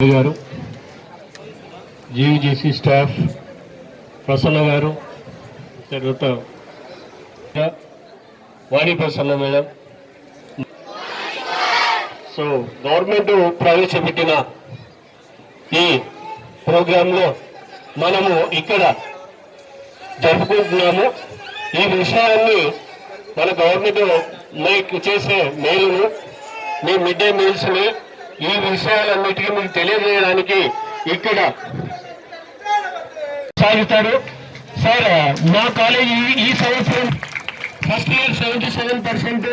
గారు, జీవీజీసీ స్టాఫ్, ప్రసన్న గారు, తర్వాత వాణి ప్రసన్న మేడం. సో గవర్నమెంట్ ప్రవేశపెట్టిన ఈ ప్రోగ్రాంలో మనము ఇక్కడ జరుపుకుంటున్నాము. ఈ విషయాన్ని మన గవర్నమెంట్ మీకు చేసే మేలును, మీ మిడ్ డే మీల్స్ని, ఈ విషయాలన్నిటికీ మీకు తెలియజేయడానికి ఇక్కడ సాగుతారు. సార్, మా కాలేజీ ఈ సంవత్సరం first year 77%,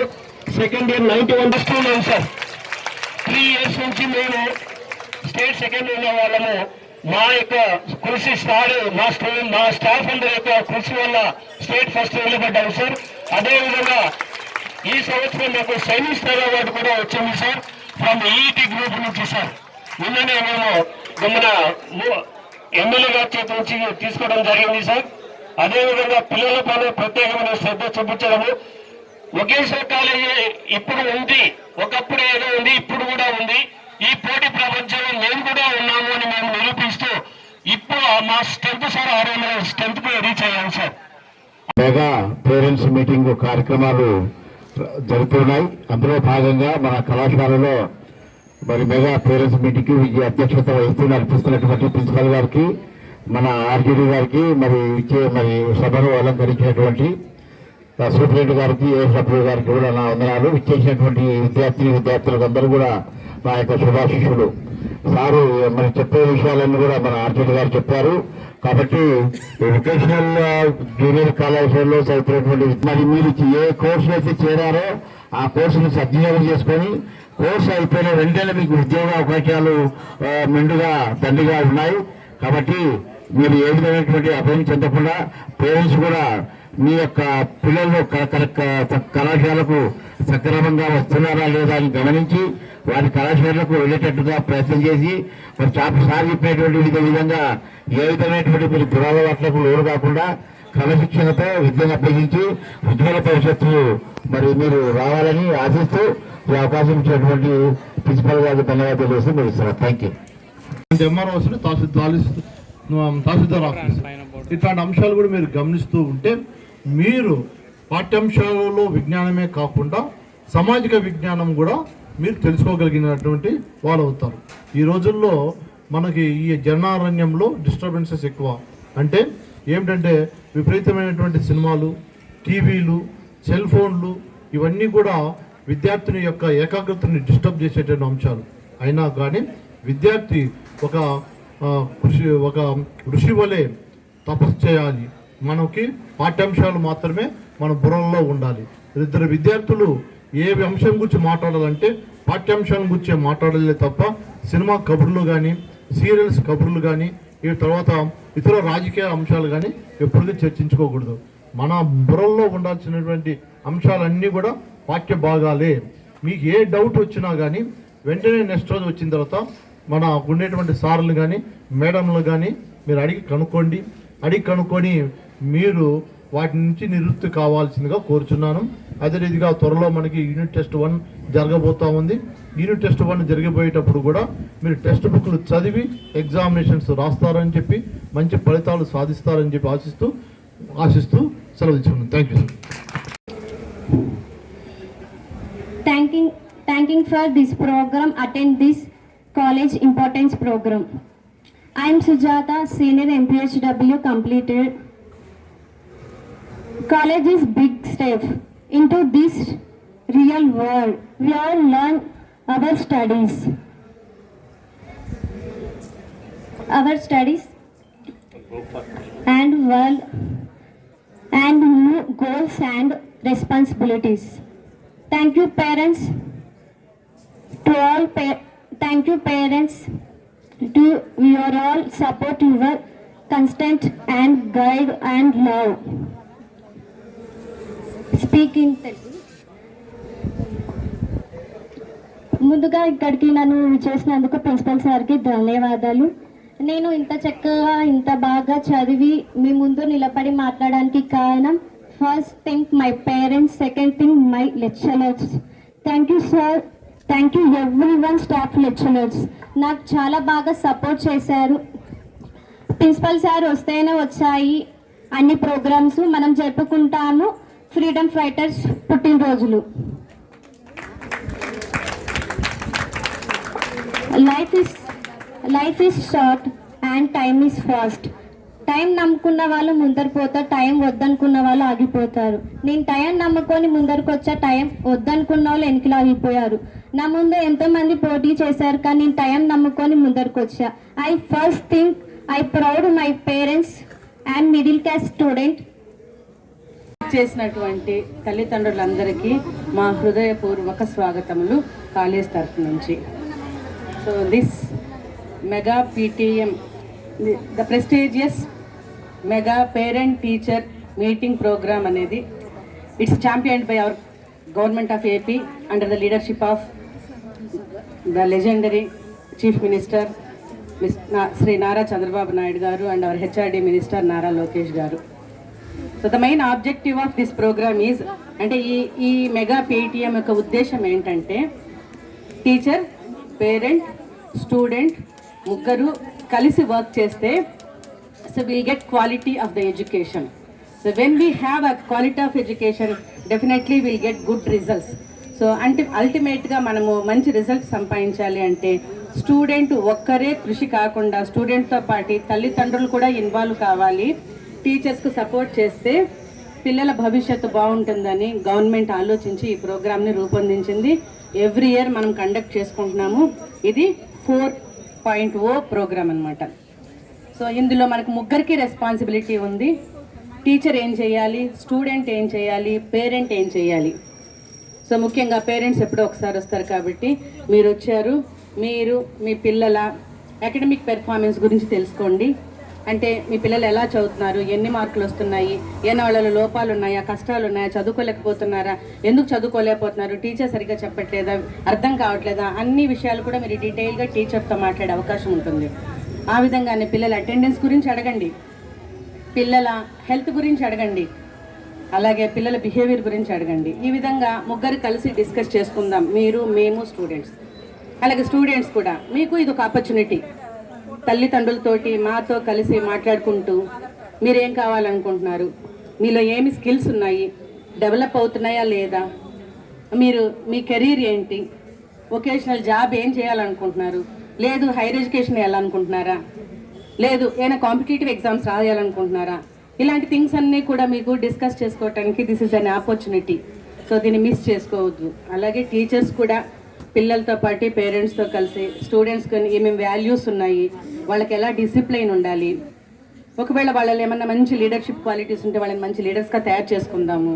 second year 91 students sir. 3 years నుంచి మేము స్టేట్ సెకండ్ ఉన్న వాళ్ళము. మా యొక్క కృషి మా స్టాఫ్ అందరి యొక్క కృషి వల్ల స్టేట్ ఫస్ట్ నిలబడ్డాము సార్. అదేవిధంగా ఈ సంవత్సరం మాకు సైనిక్ స్టార్ అవార్డు కూడా వచ్చింది సార్, ఫ్రమ్ ఈఈటీ గ్రూప్ నుంచి సార్. నిన్ననే మేము గమన ఎమ్మెల్యే గారి చేతి నుంచి తీసుకోవడం జరిగింది సార్. అదేవిధంగా పిల్లల పైన ప్రత్యేకమైన శ్రద్ధ చూపించడము. ఒకేసారి కాలేజీ ఇప్పుడు ఉంది, ఒకప్పుడు ఏదో ఉంది, ఇప్పుడు కూడా ఉంది. ఈ పోటీ ప్రపంచంలో మేము కూడా ఉన్నాము అని మేము నిరూపిస్తూ ఇప్పుడు మా స్ట్రెంత్ సార్ 600 స్ట్రెంత్ కు రీచ్ అయ్యాము సార్. మెగా పేరెంట్స్ మీటింగ్ కార్యక్రమాలు జరుగుతున్నాయి. అందులో భాగంగా మన కళాశాలలో మరి మెగా పేరెంట్స్ మీటింగ్ కి అధ్యక్షత వహిస్తూ నడిపిస్తున్నటువంటి ప్రిన్సిపల్ గారికి, మన ఆర్జీడీ గారికి, మరి సభను అలంకరించినటువంటి సూపరింటెండెంట్ గారికి, ఏఎస్డబ్ల్యూ గారికి కూడా నా వందనాలు. ఇచ్చేసినటువంటి విద్యార్థులకు అందరూ కూడా నా యొక్క శుభాశిష్యులు. సారు మరి చెప్పే విషయాలన్నీ కూడా మన ఆర్జీడీ గారు చెప్పారు. కాబట్టి వొకేషనల్ జూనియర్ కళాశాలలో చదువుతున్నటువంటి మరి మీరు ఏ కోర్సు అయితే చేరారో ఆ కోర్సును సద్వినియోగం చేసుకొని కోర్సు అయిపోయిన వెంటనే మీకు ఉద్యోగ అవకాశాలు మెండుగా దండిగా ఉన్నాయి. కాబట్టి మీరు ఏ విధమైనటువంటి అభయం చెందకుండా పేరెంట్స్ కూడా మీ యొక్క పిల్లలు కళాశాలకు సక్రమంగా వస్తున్నారా లేదా అని గమనించి వారి కళాశాలకు వెళ్ళేటట్టుగా ప్రయత్నం చేసి మరి సార్ చెప్పినటువంటి విధంగా ఏ విధమైనటువంటి మీరు దురలవాట్లకు లోను కాకుండా క్రమశిక్షణతో విద్యను అభ్యసించి ఉజ్వల భవిష్యత్తు మరి మీరు రావాలని ఆశిస్తూ ఈ అవకాశం ఇచ్చినటువంటి ప్రిన్సిపల్ గారికి ధన్యవాదాలు తెలియజేసి మీరు ఇస్తున్నారు. Thank you. ఎంఆర్ఓస్ని తహసీల్దార్ ఆఫీస్ ఇట్లాంటి అంశాలు కూడా మీరు గమనిస్తూ ఉంటే మీరు పాఠ్యాంశాలలో విజ్ఞానమే కాకుండా సామాజిక విజ్ఞానం కూడా మీరు తెలుసుకోగలిగినటువంటి వాళ్ళు అవుతారు. ఈ రోజుల్లో మనకి ఈ జనారణ్యంలో డిస్టర్బెన్సెస్ ఎక్కువ. అంటే ఏమిటంటే విపరీతమైనటువంటి సినిమాలు, టీవీలు, సెల్ ఫోన్లు ఇవన్నీ కూడా విద్యార్థిని యొక్క ఏకాగ్రతని డిస్టర్బ్ చేసేటువంటి అంశాలు. అయినా కానీ విద్యార్థి ఒక ఋషి వలె తపస్సు చేయాలి. మనకి పాఠ్యాంశాలు మాత్రమే మన బుర్రలో ఉండాలి. ఇద్దరు విద్యార్థులు ఏ అంశం గురించి మాట్లాడాలంటే పాఠ్యాంశాల గురించి మాట్లాడలే తప్ప సినిమా కబుర్లు కానీ, సీరియల్స్ కబుర్లు కానీ, ఈ తర్వాత ఇతర రాజకీయ అంశాలు కానీ ఎప్పుడూ చర్చించుకోకూడదు. మన బుర్రల్లో ఉండాల్సినటువంటి అంశాలన్నీ కూడా పాఠ్య భాగాలే. మీకు ఏ డౌట్ వచ్చినా కానీ వెంటనే నెక్స్ట్ రోజు వచ్చిన తర్వాత మన ఉండేటువంటి సార్లు కానీ మేడంలు కానీ మీరు అడిగి కనుక్కొని మీరు వాటి నుంచి నివృత్తి కావాల్సిందిగా కోరుచున్నాను. అదే రీతిగా త్వరలో మనకి యూనిట్ టెస్ట్ 1 జరగబోతూ ఉంది. యూనిట్ టెస్ట్ 1 జరిగిపోయేటప్పుడు కూడా మీరు టెక్స్ట్ బుక్లు చదివి ఎగ్జామినేషన్స్ రాస్తారని చెప్పి మంచి ఫలితాలు సాధిస్తారని చెప్పి ఆశిస్తూ సెలవు తీసుకున్నాను. Thank you sir. Thanking for this program, attend this college importance program. I am Sujata, senior MPHW completed. College is big step into this real world. We all learn our studies and world and new goals and responsibilities. Thank you parents to your all support, your constant and guide and love. Speaking Telugu. ముందుగా ఇక్కడికి నన్ను చేసినందుకు principal సార్కి ధన్యవాదాలు. నేను ఇంత చక్కగా ఇంత బాగా చదివి మీ ముందు నిలబడి మాట్లాడడానికి కారణం first thing my parents, second thing my lecturers. Thank you sir. Thank you everyone, staff, lecturers. నాకు చాలా బాగా సపోర్ట్ చేశారు. ప్రిన్సిపల్ సార్ వస్తేనే వచ్చాయి అన్ని ప్రోగ్రామ్స్. మనం జరుపుకుంటాము ఫ్రీడమ్ ఫైటర్స్ పుట్టినరోజులు. Life is short and time is fast. Time నమ్ముకున్న వాళ్ళు ముందరు పోతారు, టైం వద్దనుకున్న వాళ్ళు ఆగిపోతారు. నేను టైం నమ్ముకొని ముందరకు వచ్చా, టైం వద్దనుకున్న వాళ్ళు వెనకలు ఆగిపోయారు. నా ముందు ఎంతో మంది పోటీ చేశారు, కానీ నేను టైం నమ్ముకొని ముందరకు వచ్చా. I first think I proud my parents and middle class student. చేసినటువంటి తల్లిదండ్రులందరికీ మా హృదయపూర్వక స్వాగతములు కాలేజ్ తరఫు నుంచి. So this mega PTM, the prestigious mega parent teacher meeting program అనేది it's championed by our government of AP under the leadership of the legendary chief minister Shri Nara Chandrababu Naidu garu and our HRD minister Nara Lokesh garu. So the main objective of this program is, అంటే ఈ mega PTM యొక్క ఉద్దేశం ఏంటంటే teacher, parent, student ముగ్గురు కలిసి work చేస్తే so will get quality of the education. So when we have a quality of education definitely will get good results. So అంటే అల్టిమేట్గా మనము మంచి రిజల్ట్స్ సంపాదించాలి అంటే స్టూడెంట్ ఒక్కరే కృషి కాకుండా స్టూడెంట్తో పాటు తల్లిదండ్రులు కూడా ఇన్వాల్వ్ కావాలి. టీచర్స్కు సపోర్ట్ చేస్తే పిల్లల భవిష్యత్తు బాగుంటుందని గవర్నమెంట్ ఆలోచించి ఈ ప్రోగ్రామ్ని రూపొందించింది. ఎవ్రీ ఇయర్ మనం కండక్ట్ చేసుకుంటున్నాము. ఇది 4.0 ప్రోగ్రామ్ అనమాట. సో ఇందులో మనకు ముగ్గురికి రెస్పాన్సిబిలిటీ ఉంది. టీచర్ ఏం చేయాలి, స్టూడెంట్ ఏం చేయాలి, పేరెంట్ ఏం చేయాలి. సో ముఖ్యంగా పేరెంట్స్ ఎప్పుడో ఒకసారి వస్తారు కాబట్టి మీరు వచ్చారు. మీరు మీ పిల్లల అకాడమిక్ పెర్ఫార్మెన్స్ గురించి తెలుసుకోండి. అంటే మీ పిల్లలు ఎలా చదువుతున్నారు, ఎన్ని మార్కులు వస్తున్నాయి, ఏమైనా వాళ్ళలో లోపాలు ఉన్నాయా, కష్టాలు ఉన్నాయా, చదువుకోలేకపోతున్నారా, ఎందుకు చదువుకోలేకపోతున్నారు, టీచర్ సరిగ్గా చెప్పట్లేదా, అర్థం కావట్లేదా, అన్ని విషయాలు కూడా మీరు డీటెయిల్గా టీచర్తో మాట్లాడే అవకాశం ఉంటుంది. ఆ విధంగానే పిల్లల అటెండెన్స్ గురించి అడగండి, పిల్లల హెల్త్ గురించి అడగండి, అలాగే పిల్లల బిహేవియర్ గురించి అడగండి. ఈ విధంగా ముగ్గురు కలిసి డిస్కస్ చేసుకుందాం, మీరు, మేము, స్టూడెంట్స్. అలాగే స్టూడెంట్స్ కూడా మీకు ఇది ఒక ఆపర్చునిటీ. తల్లిదండ్రులతోటి మాతో కలిసి మాట్లాడుకుంటూ మీరేం కావాలనుకుంటున్నారు, మీలో ఏమి స్కిల్స్ ఉన్నాయి, డెవలప్ అవుతున్నాయా లేదా, మీరు మీ కెరీర్ ఏంటి, వొకేషనల్ జాబ్ ఏం చేయాలనుకుంటున్నారు, లేదు హైయర్ ఎడ్యుకేషన్ వేయాలనుకుంటున్నారా, లేదు ఏమైనా కాంపిటేటివ్ ఎగ్జామ్స్ రాయాలనుకుంటున్నారా, ఇలాంటి థింగ్స్ అన్నీ కూడా మీకు డిస్కస్ చేసుకోవటానికి this is an opportunity. So దీన్ని మిస్ చేసుకోవద్దు. అలాగే టీచర్స్ కూడా పిల్లలతో పాటు పేరెంట్స్తో కలిసి స్టూడెంట్స్కి ఏమేమి వాల్యూస్ ఉన్నాయి, వాళ్ళకి ఎలా డిసిప్లైన్ ఉండాలి, ఒకవేళ వాళ్ళలో ఏమన్నా మంచి లీడర్షిప్ క్వాలిటీస్ ఉంటే వాళ్ళని మంచి లీడర్స్గా తయారు చేసుకుందాము.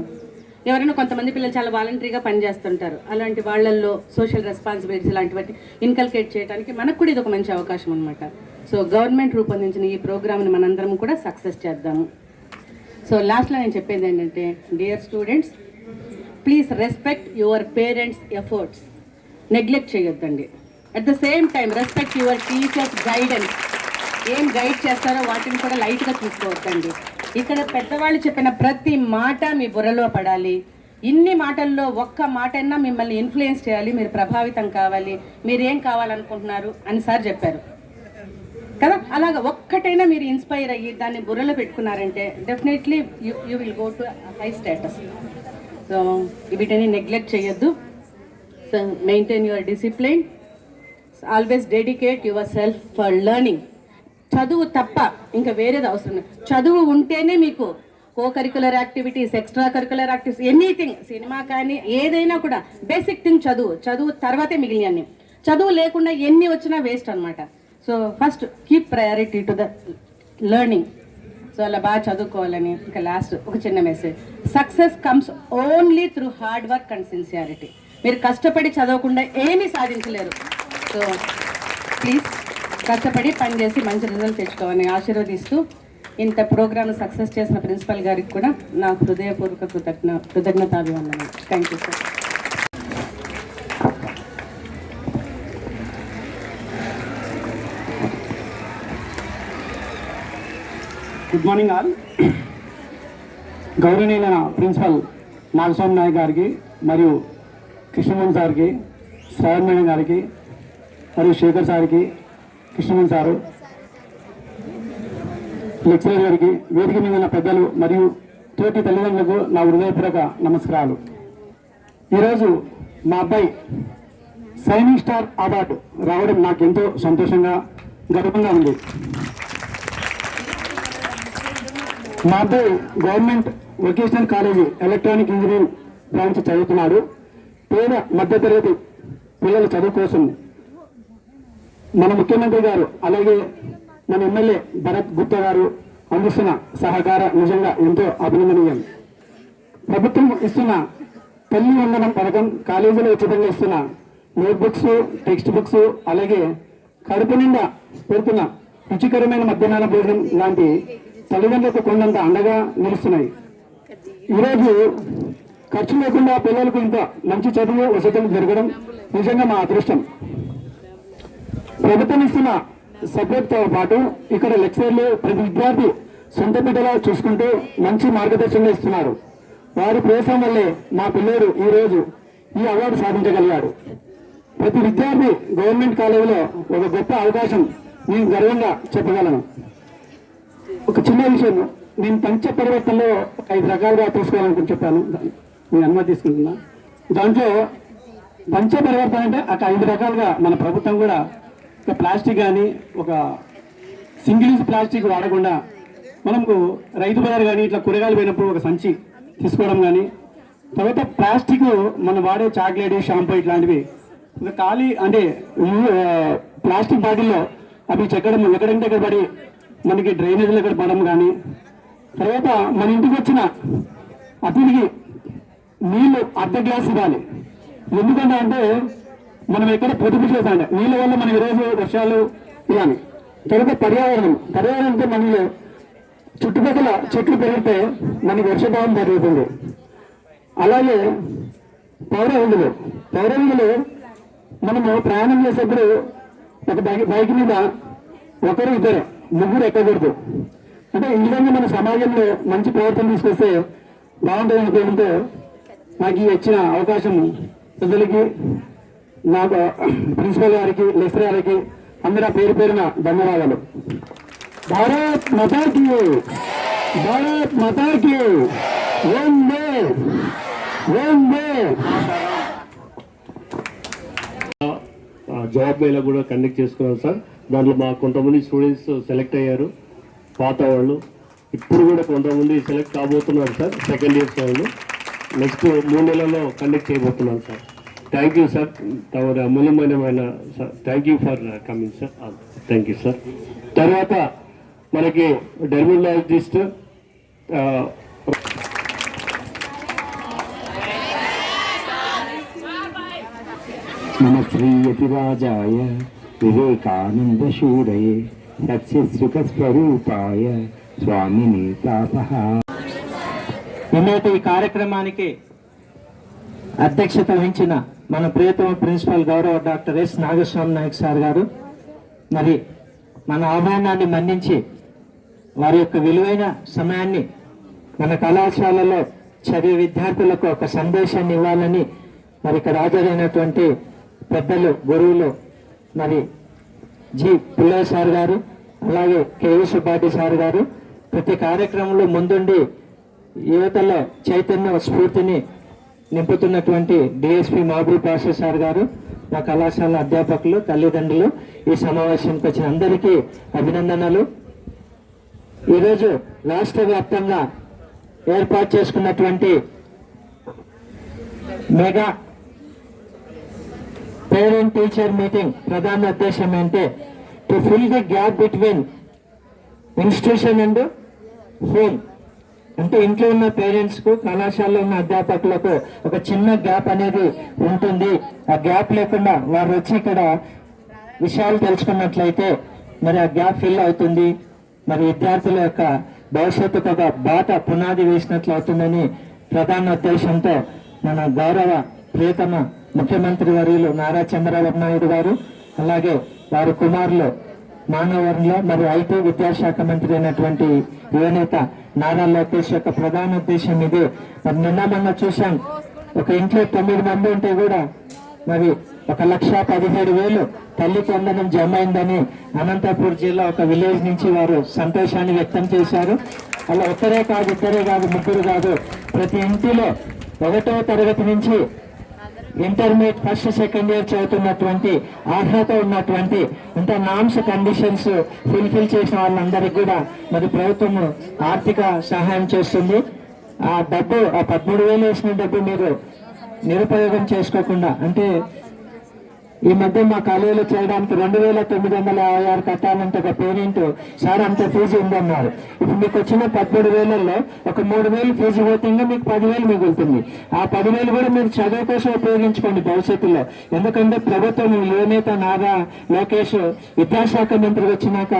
ఎవరైనా కొంతమంది పిల్లలు చాలా వాలంటరీగా పనిచేస్తుంటారు, అలాంటి వాళ్ళల్లో సోషల్ రెస్పాన్సిబిలిటీస్ ఇలాంటివి ఇన్కల్కేట్ చేయడానికి మనకు కూడా ఇది ఒక మంచి అవకాశం అనమాట. సో గవర్నమెంట్ రూపొందించిన ఈ ప్రోగ్రామ్ని మనందరం కూడా సక్సెస్ చేద్దాము. సో లాస్ట్లో నేను చెప్పేది ఏంటంటే, dear students, please respect your parents efforts. Neglect చేయొద్దండి. At the same time respect your teachers guidance. ఏం గైడ్ చేస్తారో వాటిని కూడా లైట్గా తీసుకోవద్దండి. ఇక్కడ పెద్దవాళ్ళు చెప్పిన ప్రతి మాట మీ బుర్రలో పడాలి. ఇన్ని మాటల్లో ఒక్క మాటైనా మిమ్మల్ని ఇన్ఫ్లుయెన్స్ చేయాలి, మీరు ప్రభావితం కావాలి, మీరేం కావాలనుకుంటున్నారు అని సార్ చెప్పారు కదా. అలాగ ఒక్కటైనా మీరు ఇన్స్పైర్ అయ్యి దాన్ని బుర్రలో పెట్టుకున్నారంటే definitely you will go to high status. So వీటిని నెగ్లెక్ట్ చేయొద్దు. So maintain your discipline, always dedicate yourself for learning. చదువు తప్ప ఇంకా వేరేది అవసరం లేదు. చదువు ఉంటేనే మీకు co curricular activities, extra curricular activities, anything, cinema కానీ ఏదైనా కూడా బేసిక్ థింగ్ చదువు. చదువు తర్వాతే మిగిలినన్ని. చదువు లేకుండా ఎన్ని వచ్చినా వేస్ట్ అనమాట. So first keep priority to the learning. So అలా బాగా చదువుకోవాలని. ఇంకా లాస్ట్ ఒక చిన్న message, success comes only through hard work and sincerity. మీరు కష్టపడి చదవకుండా ఏమీ సాధించలేరు. సో ప్లీజ్ కష్టపడి పనిచేసి మంచి రిజల్ట్ తెచ్చుకోవాలని ఆశీర్వదిస్తూ ఇంత ప్రోగ్రామ్ సక్సెస్ చేసిన ప్రిన్సిపల్ గారికి కూడా నా హృదయపూర్వక కృతజ్ఞతాభివందనలు. Thank you sir. Good morning all. గౌరవనీయులైన ప్రిన్సిపల్ నాగస్వామి నాయక్ గారికి మరియు కృష్ణమోహన్ సార్కి, శ్రావణ్ మేడం గారికి, మరియు శేఖర్ సార్కి, కృష్ణమన్ సారు, లెక్చరర్ గారికి, వేదిక మీద ఉన్న పెద్దలు మరియు తోటి తల్లిదండ్రులకు నా హృదయపూర్వక నమస్కారాలు. ఈరోజు మా అబ్బాయి షైనింగ్ స్టార్ అవార్డు రావడం నాకు ఎంతో సంతోషంగా, గర్వంగా ఉంది. మా అబ్బాయి government vocational college electronic engineering branch చదువుతున్నాడు. పేద మధ్యతరగతి పిల్లల చదువు కోసం మన ముఖ్యమంత్రి గారు అలాగే మన ఎమ్మెల్యే భరత్ గుప్తా గారు అందిస్తున్న సహకారం నిజంగా ఎంతో అభినందనీయం. ప్రభుత్వం ఇస్తున్న తల్లి వందనం పథకం, కాలేజీలో ఉచితంగా ఇస్తున్న నోట్బుక్స్, టెక్స్ట్ బుక్స్, అలాగే కడుపు నిండా పెడుతున్న రుచికరమైన మధ్యాహ్న భోజనం లాంటి తల్లిదండ్రులకు కొండంత అండగా నిలుస్తున్నాయి. ఈరోజు ఖర్చు లేకుండా పిల్లలకు ఇంత మంచి చదువు వసతులు జరగడం నిజంగా మా అదృష్టం. ప్రభుత్వం ఇస్తున్న సబ్జెక్ట్తో పాటు ఇక్కడ లెక్చరర్లు ప్రతి విద్యార్థి సొంత బిడ్డలా చూసుకుంటూ మంచి మార్గదర్శనం ఇస్తున్నారు. వారి ప్రోత్సాహం వల్లే మా పిల్లోడు ఈరోజు ఈ అవార్డు సాధించగలిగాడు. ప్రతి విద్యార్థి గవర్నమెంట్ కాలేజీలో ఒక గొప్ప అవకాశం నేను గర్వంగా చెప్పగలను. ఒక చిన్న విషయం, నేను పంచ పరివర్తనలో 5 రకాలుగా తీసుకోవాలనుకుని చెప్పాను, నేను అనుమతి తీసుకుంటున్నా. దాంట్లో పంచ పరివర్తన అంటే అక్కడ 5 రకాలుగా మన ప్రభుత్వం కూడా ఒక ప్లాస్టిక్ కానీ, ఒక సింగిల్ యూజ్ ప్లాస్టిక్ వాడకుండా మనకు రైతు బజార్ కానీ ఇట్లా కూరగాయలు పోయినప్పుడు ఒక సంచి తీసుకోవడం కానీ, తర్వాత ప్లాస్టిక్ మనం వాడే చాక్లెట్, షాంపూ ఇట్లాంటివి ఒక ఖాళీ అంటే ప్లాస్టిక్ బాటిల్లో అవి చెక్కడం ఎక్కడంటే ఎక్కడ పడి మనకి డ్రైనేజీలు ఎక్కడ పడడం కానీ, తర్వాత మన ఇంటికి వచ్చిన అతిథికి నీళ్ళు అర్ధ గ్లాస్ ఇవ్వాలి. ఎందుకంటే అంటే మనం ఎక్కడ పొదుపు చేస్తాం, నీళ్ళ వల్ల మనం ఈరోజు వర్షాలు ఇవ్వాలి. తర్వాత పర్యావరణం అంటే మనలో చుట్టుపక్కల చెట్లు పెరిగితే మనకి వర్షపాతం జరుగుతుంది. అలాగే పౌర విధులు మనము ప్రయాణం చేసేప్పుడు ఒక బైక్ మీద ఒకరు, ఇద్దరు, ముగ్గురు ఎక్కకూడదు. అంటే ఈ విధంగా మన సమాజంలో మంచి ప్రవర్తన తీసుకొస్తే బాగుంటుంది అనుకోవడంతో నాకు ఇచ్చిన అవకాశం పెద్దలకి, నాకు ప్రిన్సిపల్ గారికి, లెక్చరర్ గారికి అందరూ పేరు పేరున ధన్యవాదాలు. భారత్ మాతాకి, భారత్ మాతాకి వందే వందే. జాబ్ మేళా కూడా కండక్ట్ చేసుకున్నాం సార్. దాంట్లో మా కొంతమంది స్టూడెంట్స్ సెలెక్ట్ అయ్యారు, పాత వాళ్ళు. ఇప్పుడు కూడా కొంతమంది సెలెక్ట్ కాబోతున్నారు సార్, సెకండ్ ఇయర్స్ వాళ్ళు. నెక్స్ట్ 3 నెలల్లో కండక్ట్ చేయబోతున్నాం సార్. థ్యాంక్ యూ సార్, తమ అమూల్యమైన sir. Thank you for coming sir. Thank you sir. తర్వాత మనకి డెర్మటాలజిస్ట్ మన శ్రీయతిరాజాయ వివేకానంద శూరయే సత్యసుఖ స్వరూపాయ స్వామిని తాపః. ఈనాటి ఈ కార్యక్రమానికి అధ్యక్షత వహించిన మన ప్రియతమ ప్రిన్సిపల్ గౌరవ doctor S Nagaswamy Nayak sir garu, మరి మన ఆహ్వానాన్ని మన్నించి వారి యొక్క విలువైన సమయాన్ని మన కళాశాలలో చదివే విద్యార్థులకు ఒక సందేశాన్ని ఇవ్వాలని మరి ఇక్కడ హాజరైనటువంటి పెద్దలు, గురువులు మరి జి పుల్లయ్య సార్ గారు, అలాగే కేవీ సుబ్బాటి సార్ గారు ప్రతి కార్యక్రమంలో ముందుండి యువతలో చైతన్య స్ఫూర్తిని నింపుతున్నటువంటి డిఎస్పి మహబూబ్ పాషా సార్ గారు, మా కళాశాల అధ్యాపకులు, తల్లిదండ్రులు, ఈ సమావేశానికి వచ్చిన అందరికీ అభినందనలు. ఈరోజు రాష్ట్ర వ్యాప్తంగా ఏర్పాటు చేసుకున్నటువంటి మెగా పేరెంట్ టీచర్ మీటింగ్ ప్రధాన ఉద్దేశం ఏంటంటే to fill the gap between institution and home. అంటే ఇంట్లో ఉన్న పేరెంట్స్ కు, కళాశాలలో ఉన్న అధ్యాపకులకు ఒక చిన్న గ్యాప్ అనేది ఉంటుంది. ఆ గ్యాప్ లేకుండా వారు వచ్చి ఇక్కడ విషయాలు తెలుసుకున్నట్లయితే మరి ఆ గ్యాప్ ఫిల్ అవుతుంది. మరి విద్యార్థుల యొక్క భవిష్యత్తుకు ఒక బాట పునాది వేసినట్లు అవుతుందని ప్రధాన ఉద్దేశంతో మన గౌరవ ప్రియతమ ముఖ్యమంత్రి వర్యులు నారా చంద్రబాబు నాయుడు గారు, అలాగే వారి కుమారులు మానవరంలో మరి ఐటీ విద్యాశాఖ మంత్రి అయినటువంటి యువనేత నారా లోకేష్ యొక్క ప్రధాన ఉద్దేశం ఇది. మరి నిన్న మొన్న చూసాం, ఒక ఇంట్లో 9 మంది ఉంటే కూడా మరి 1,17,000 తల్లికి వందనం జమ అయిందని అనంతపూర్ జిల్లా ఒక విలేజ్ నుంచి వారు సంతోషాన్ని వ్యక్తం చేశారు. అలా ఒక్కరే కాదు, ఇద్దరే కాదు, ముగ్గురు కాదు, ప్రతి ఇంటిలో 1వ తరగతి నుంచి ఇంటర్మీడియట్ ఫస్ట్ సెకండ్ ఇయర్ చదువుతున్నటువంటి అర్హత ఉన్నటువంటి ఇంత నామ్స్ కండిషన్స్ ఫుల్ఫిల్ చేసిన వాళ్ళందరికీ కూడా మరి ప్రభుత్వం ఆర్థిక సహాయం చేస్తుంది. ఆ డబ్బు, ఆ 13,000 వేసిన డబ్బు మీరు నిరుపయోగం చేసుకోకుండా, అంటే ఈ మధ్య మా కాలేజీలో చేయడానికి 2,956 కట్టాలంటే ఒక పేరెంట్ సార్ అంత ఫీజు ఉందన్నారు. ఇప్పుడు మీకు వచ్చిన 13,000లో ఒక 3,000 ఫీజు పోతే ఇంకా మీకు 10,000 మిగులుతుంది. ఆ 10,000 కూడా మీరు చదువు కోసం ఉపయోగించుకోండి భవిష్యత్తులో. ఎందుకంటే ప్రభుత్వం యువనేత నారా లోకేష్ విద్యాశాఖ మంత్రి వచ్చినాక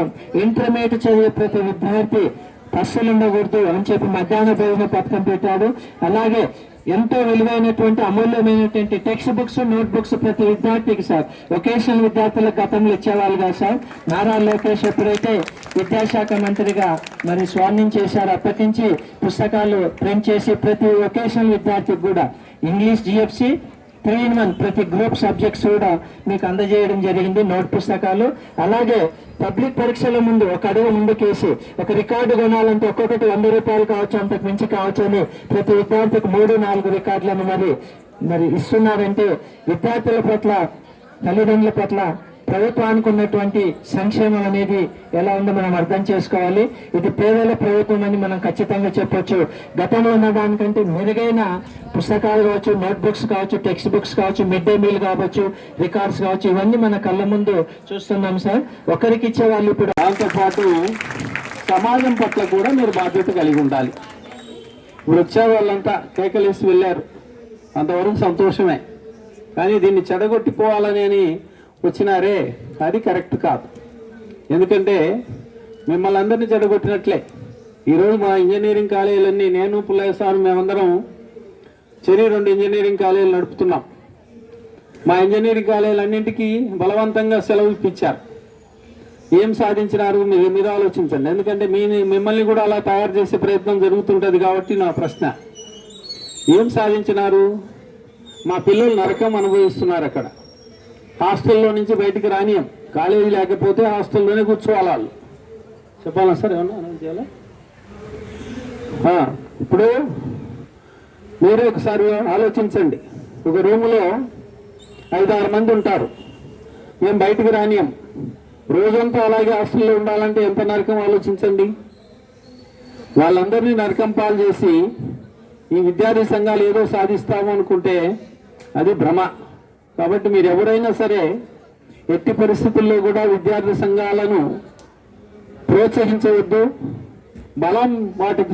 ఇంటర్మీడియట్ చదివే ప్రతి విద్యార్థి బస్సులు ఉండకూడదు అని చెప్పి మధ్యాహ్న భోజన పథకం పెట్టాడు. అలాగే ఎంతో విలువైనటువంటి అమూల్యమైనటువంటి టెక్స్ట్ బుక్స్, నోట్ బుక్స్ ప్రతి విద్యార్థికి సార్, వొకేషనల్ విద్యార్థులకు గతంలో ఇచ్చేవాళ్ళు కదా సార్. నారా లోకేష్ ఎప్పుడైతే విద్యాశాఖ మంత్రిగా మరి స్వాధీనం చేశారో అప్పటి నుంచి పుస్తకాలు ప్రింట్ చేసి ప్రతి వొకేషనల్ విద్యార్థికి కూడా ఇంగ్లీష్ GFC 3-in-1 ప్రతి గ్రూప్ సబ్జెక్ట్స్ కూడా మీకు అందజేయడం జరిగింది, నోట్ పుస్తకాలు. అలాగే పబ్లిక్ పరీక్షల ముందు ఒక అడుగు ముందుకేసి ఒక రికార్డు కొనాలంటే ఒక్కొక్కటి 100 రూపాయలు కావచ్చు, అంతకు మించి కావచ్చు అని ప్రతి విద్యార్థికి 3-4 రికార్డులను మరి ఇస్తున్నారంటే విద్యార్థుల పట్ల, తల్లిదండ్రుల పట్ల ప్రభుత్వానికి ఉన్నటువంటి సంక్షేమం అనేది ఎలా ఉందో మనం అర్థం చేసుకోవాలి. ఇది పేదల ప్రభుత్వం అని మనం ఖచ్చితంగా చెప్పొచ్చు. గతంలో ఉన్న దానికంటే మెరుగైన పుస్తకాలు కావచ్చు, నోట్ బుక్స్ కావచ్చు, టెక్స్ట్ బుక్స్ కావచ్చు, మిడ్ డే మీల్ కావచ్చు, రికార్డ్స్ కావచ్చు, ఇవన్నీ మన కళ్ళ ముందు చూస్తున్నాం సార్. ఒకరికి ఇచ్చే వాళ్ళు ఇప్పుడు దాంతోపాటు సమాజం పట్ల కూడా మీరు బాధ్యత కలిగి ఉండాలి. ఇప్పుడు వచ్చే వాళ్ళంతా కేకలేసి వెళ్ళారు, అంతవరకు సంతోషమే. కానీ దీన్ని చెడగొట్టిపోవాలని వచ్చినారే, అది కరెక్ట్ కాదు. ఎందుకంటే మిమ్మల్ని అందరినీ చెడగొట్టినట్లే. ఈరోజు మా ఇంజనీరింగ్ కాలేజీలన్నీ, నేను పుల్లయ్య సార్ మేమందరం చెరి 2 ఇంజనీరింగ్ కాలేజీలు నడుపుతున్నాం. మా ఇంజనీరింగ్ కాలేజీలన్నింటికీ బలవంతంగా సెలవు ఇప్పించారు. ఏం సాధించినారు మీరు ఆలోచించండి. ఎందుకంటే మిమ్మల్ని కూడా అలా తయారు చేసే ప్రయత్నం జరుగుతుంటుంది కాబట్టి నా ప్రశ్న, ఏం సాధించినారు? మా పిల్లలు నరకం అనుభవిస్తున్నారు అక్కడ. హాస్టల్లో నుంచి బయటికి రానియం, కాలేజీ లేకపోతే హాస్టల్లోనే కూర్చోవాలి వాళ్ళు. చెప్పాలా సార్, ఏమన్నా అనౌన్స్ చేయాలా? ఇప్పుడు మీరే ఒకసారి ఆలోచించండి. ఒక రూములో 5-6 మంది ఉంటారు, మేము బయటికి రానియం, రోజంతా అలాగే హాస్టల్లో ఉండాలంటే ఎంత నరకం ఆలోచించండి. వాళ్ళందరినీ నరకం పాలు చేసి ఈ విద్యార్థి సంఘాలు ఏదో సాధిస్తాము అనుకుంటే అది భ్రమ. కాబట్టి మీరు ఎవరైనా సరే ఎట్టి పరిస్థితుల్లో కూడా విద్యార్థి సంఘాలను ప్రోత్సహించవద్దు. బలం వాటికి